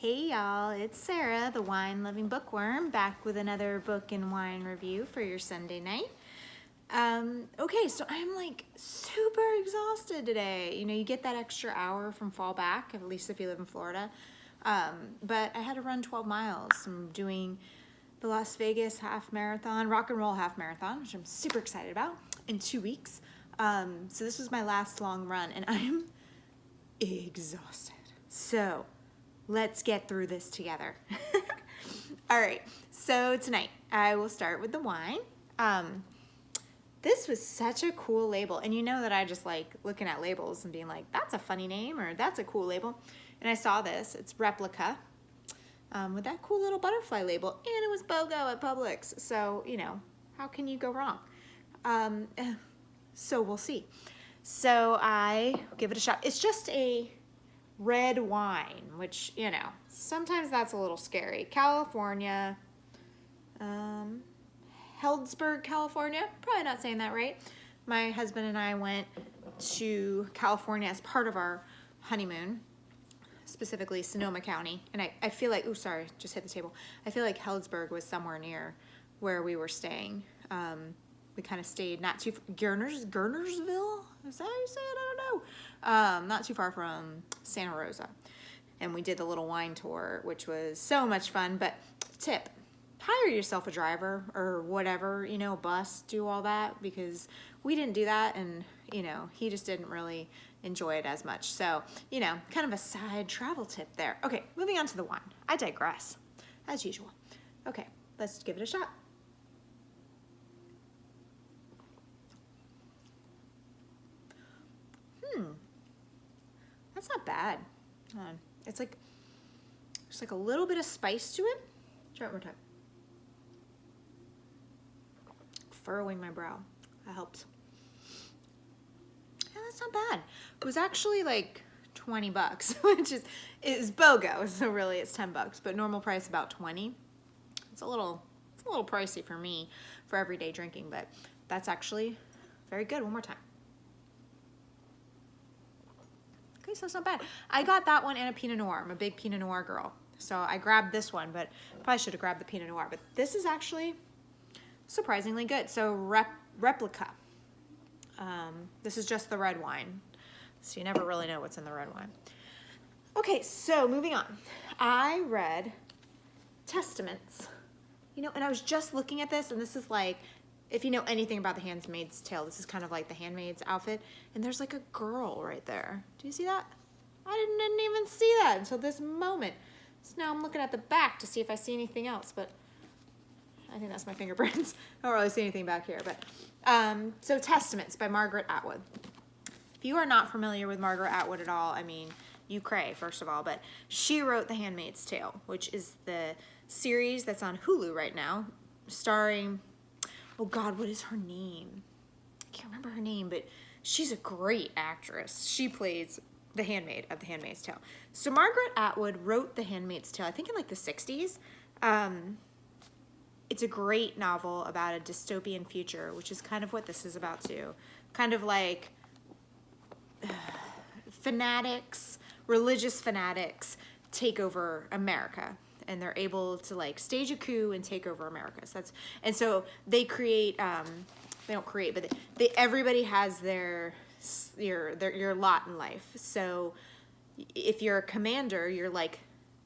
Hey y'all, it's Sarah, the wine-loving bookworm, back with another book and wine review for your Sunday night. Okay, so I'm like super exhausted today. You know, you get that extra hour from fall back, at least if you live in Florida. But I had to run 12 miles. I'm doing the Las Vegas half marathon, rock and roll half marathon, which I'm super excited about, in 2 weeks. So this was my last long run and I'm exhausted. So let's get through this together. All right, so tonight I will start with the wine. This was such a cool label, and you know that I just like looking at labels and being like, that's a funny name, or that's a cool label. And I saw this, it's Replica, with that cool little butterfly label, and it was BOGO at Publix. So, you know, how can you go wrong? So we'll see. So I give it a shot. It's just a red wine, which, you know, sometimes that's a little scary. California, Healdsburg, California. Probably not saying that right. My husband and I went to California as part of our honeymoon, specifically Sonoma County. And I feel like, oh, sorry, just hit the table. I feel like Healdsburg was somewhere near where we were staying. We kind of stayed not too, Gurnersville? Is that how you say it? I don't know. Not too far from Santa Rosa. And we did the little wine tour, which was so much fun. But tip, hire yourself a driver or whatever, you know, a bus, do all that, because we didn't do that. And, you know, he just didn't really enjoy it as much. So, you know, kind of a side travel tip there. Okay, moving on to the wine. I digress, as usual. Okay, let's give it a shot. That's not bad. It's like, there's like a little bit of spice to it. Try it one more time. Furrowing my brow. That helps. Yeah, that's not bad. It was actually like 20 bucks, which is BOGO, so really it's 10 bucks, but normal price about 20. It's a little pricey for me for everyday drinking, but that's actually very good. One more time. Okay, so it's not bad. I got that one and a Pinot Noir. I'm a big Pinot Noir girl. So I grabbed this one, but probably should have grabbed the Pinot Noir. But this is actually surprisingly good. So Replica. This is just the red wine. So you never really know what's in the red wine. Okay, so moving on. I read Testaments. You know, and I was just looking at this, and this is like, if you know anything about The Handmaid's Tale, this is kind of like the handmaid's outfit. And there's like a girl right there. Do you see that? I didn't even see that until this moment. So now I'm looking at the back to see if I see anything else, but I think that's my fingerprints. I don't really see anything back here. But so Testaments by Margaret Atwood. If you are not familiar with Margaret Atwood at all, I mean, you cray, first of all, but she wrote The Handmaid's Tale, which is the series that's on Hulu right now, starring, oh God, what is her name? I can't remember her name, but she's a great actress. She plays the handmaid of The Handmaid's Tale. So Margaret Atwood wrote The Handmaid's Tale, I think in like the 60s. It's a great novel about a dystopian future, which is kind of what this is about too. Kind of like fanatics, religious fanatics take over America. And they're able to like stage a coup and take over America. So so they create, they don't create, but everybody has your lot in life. So if you're a commander, you're like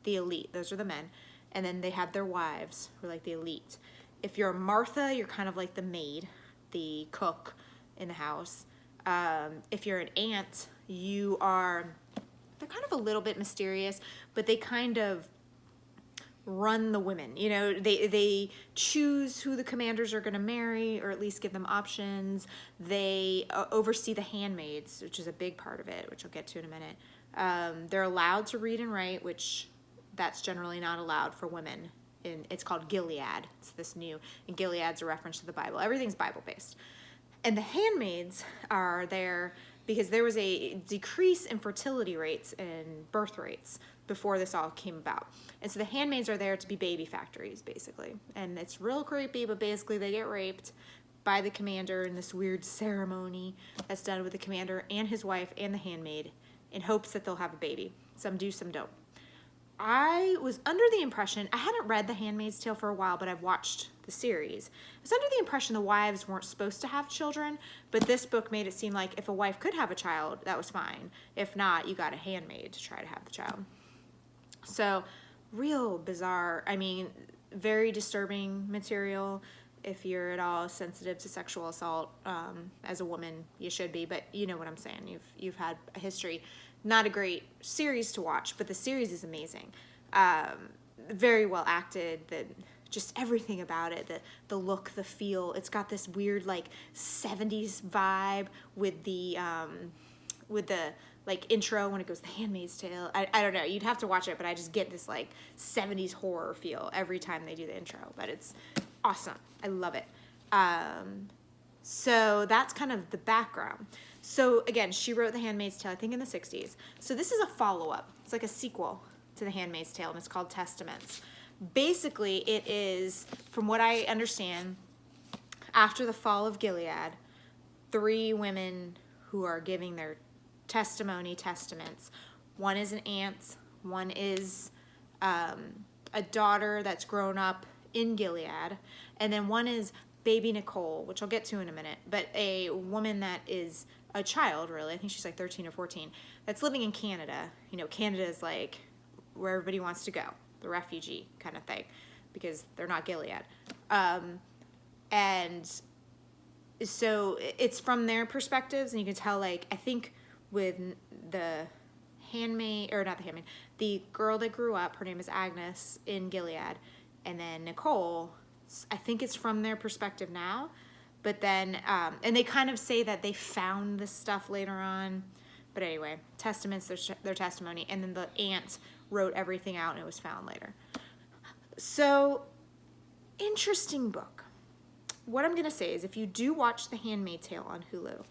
the elite. Those are the men. And then they have their wives who are like the elite. If you're Martha, you're kind of like the maid, the cook in the house. If you're an aunt, they're kind of a little bit mysterious, but they kind of run the women. You know, they choose who the commanders are going to marry, or at least give them options. They oversee the handmaids, which is a big part of it, which I'll get to in a minute. They're allowed to read and write, which that's generally not allowed for women. It's called Gilead. It's this new, and Gilead's a reference to the Bible. Everything's Bible based. And the handmaids are there because there was a decrease in fertility rates and birth rates before this all came about. And so the handmaids are there to be baby factories, basically. And it's real creepy, but basically they get raped by the commander in this weird ceremony that's done with the commander and his wife and the handmaid in hopes that they'll have a baby. Some do, some don't. I was under the impression, I hadn't read The Handmaid's Tale for a while, but I've watched the series. I was under the impression the wives weren't supposed to have children, but this book made it seem like if a wife could have a child, that was fine. If not, you got a handmaid to try to have the child. So, real bizarre, I mean, very disturbing material. If you're at all sensitive to sexual assault, as a woman, you should be, but you know what I'm saying. You've had a history. Not a great series to watch, but the series is amazing. Very well acted. Just everything about it. The look, the feel. It's got this weird like 70s vibe with the like intro when it goes The Handmaid's Tale. I don't know. You'd have to watch it, but I just get this like 70s horror feel every time they do the intro. But it's awesome. I love it. So that's kind of the background. So again, she wrote The Handmaid's Tale, I think in the 60s. So this is a follow-up. It's like a sequel to The Handmaid's Tale, and it's called Testaments. Basically, it is, from what I understand, after the fall of Gilead, 3 women who are giving their testaments. One is an aunt, one is a daughter that's grown up in Gilead, and then one is baby Nicole, which I'll get to in a minute, but a woman that is a child, really. I think she's like 13 or 14, that's living in Canada. You know, Canada is like where everybody wants to go, the refugee kind of thing, because they're not Gilead. And so it's from their perspectives, and you can tell, like, I think with the handmaid, or not the handmaid, the girl that grew up, her name is Agnes in Gilead, and then Nicole, I think it's from their perspective now, but then, and they kind of say that they found this stuff later on, but anyway, testaments, their testimony, and then the aunt wrote everything out and it was found later. So, interesting book. What I'm going to say is, if you do watch The Handmaid's Tale on Hulu,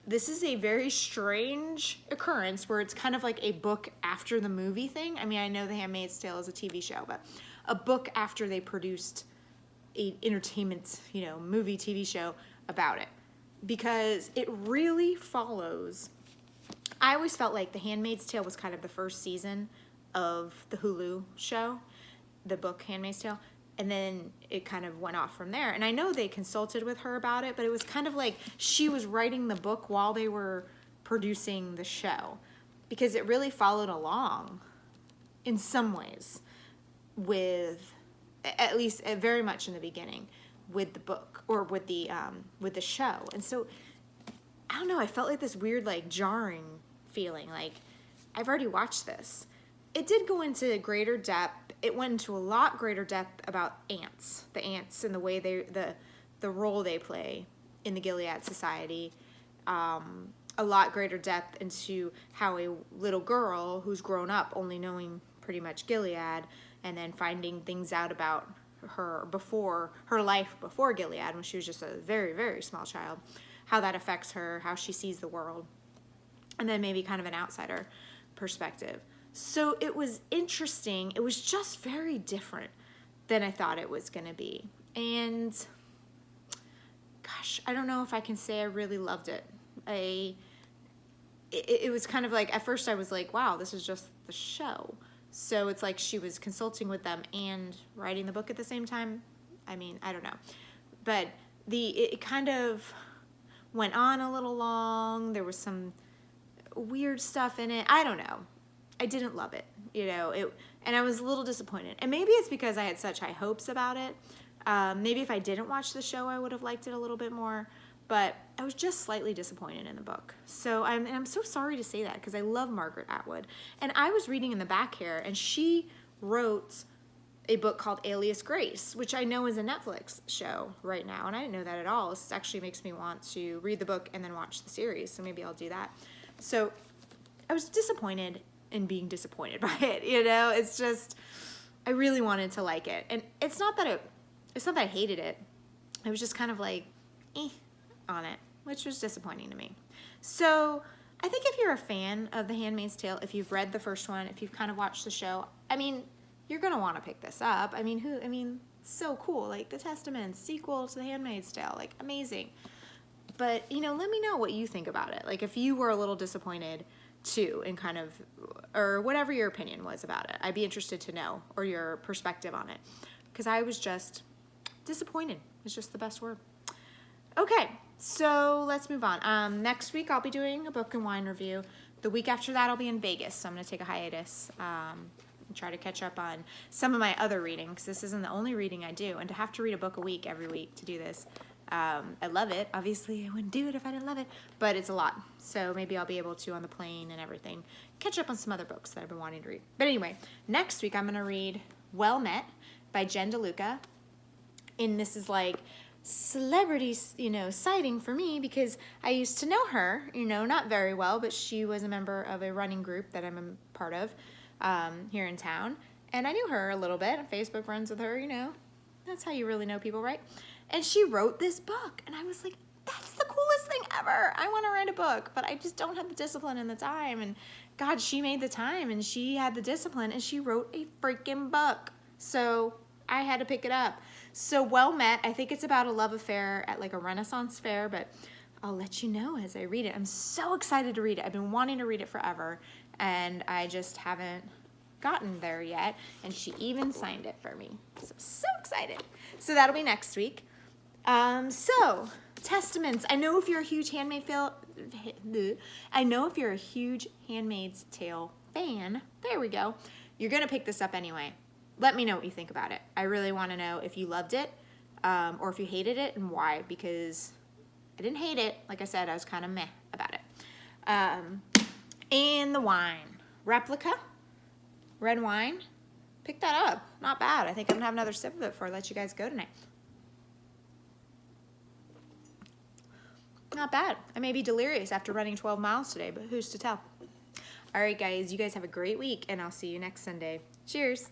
this is a very strange occurrence where it's kind of like a book after the movie thing. I mean, I know The Handmaid's Tale is a TV show, but a book after they produced a entertainment, movie, TV show about it. Because it really follows, I always felt like The Handmaid's Tale was kind of the first season of the Hulu show, the book Handmaid's Tale, and then it kind of went off from there. And I know they consulted with her about it, but it was kind of like she was writing the book while they were producing the show, because it really followed along in some ways with, at least very much in the beginning, with the book, or with the show. And so, I don't know, I felt like this weird, like, jarring feeling, like, I've already watched this. It did go into greater depth. It went into a lot greater depth about ants, the ants, and the way the role they play in the Gilead society. A lot greater depth into how a little girl who's grown up only knowing pretty much Gilead, and then finding things out about her life before Gilead, when she was just a very, very small child, how that affects her, how she sees the world, and then maybe kind of an outsider perspective. So it was interesting. It was just very different than I thought it was going to be. And gosh, I don't know if I can say I really loved it. It was kind of like, at first I was like, wow, this is just the show. So it's like she was consulting with them and writing the book at the same time. I mean, I don't know. But it kind of went on a little long. There was some weird stuff in it. I don't know. I didn't love it, and I was a little disappointed. And maybe it's because I had such high hopes about it. Maybe if I didn't watch the show, I would have liked it a little bit more. But I was just slightly disappointed in the book. So I'm so sorry to say that, because I love Margaret Atwood. And I was reading in the back here, and she wrote a book called Alias Grace, which I know is a Netflix show right now. And I didn't know that at all. This actually makes me want to read the book and then watch the series. So maybe I'll do that. So I was disappointed in being disappointed by it. It's just, I really wanted to like it. And it's not that I hated it. I was just kind of like, on it, which was disappointing to me. So I think if you're a fan of The Handmaid's Tale, if you've read the first one, if you've kind of watched the show, I mean, you're going to want to pick this up. I mean, so cool. Like, the Testaments, sequel to The Handmaid's Tale, like, amazing. But, let me know what you think about it. Like, if you were a little disappointed too, and kind of, or whatever your opinion was about it. I'd be interested to know, or your perspective on it, because I was just disappointed. It's just the best word. Okay, so let's move on. Next week I'll be doing a book and wine review. The week after that I'll be in Vegas, so I'm going to take a hiatus and try to catch up on some of my other reading, because this isn't the only reading I do, and to have to read a book a week every week to do this, I love it. Obviously I wouldn't do it if I didn't love it, but it's a lot. So maybe I'll be able to, on the plane and everything, catch up on some other books that I've been wanting to read. But anyway, next week I'm going to read Well Met by Jen DeLuca, and this is like celebrity, you know, sighting for me, because I used to know her, you know, not very well, but she was a member of a running group that I'm a part of here in town, and I knew her a little bit. I'm Facebook friends with her, you know, that's how you really know people, right? And she wrote this book, and I was like, that's the coolest thing ever. I want to write a book, but I just don't have the discipline and the time, and God, she made the time, and she had the discipline, and she wrote a freaking book, so I had to pick it up. So Well Met, I think it's about a love affair at like a Renaissance fair, but I'll let you know as I read it. I'm so excited to read it. I've been wanting to read it forever, and I just haven't gotten there yet, and she even signed it for me. So I'm so excited. So that'll be next week. So Testaments. I know if you're a huge Handmaid's Tale fan, there we go, you're gonna pick this up anyway. Let me know what you think about it. I really want to know if you loved it, or if you hated it, and why, because I didn't hate it. Like I said, I was kind of meh about it. And the wine. Replica, red wine. Pick that up. Not bad. I think I'm going to have another sip of it before I let you guys go tonight. Not bad. I may be delirious after running 12 miles today, but who's to tell? All right, guys. You guys have a great week, and I'll see you next Sunday. Cheers.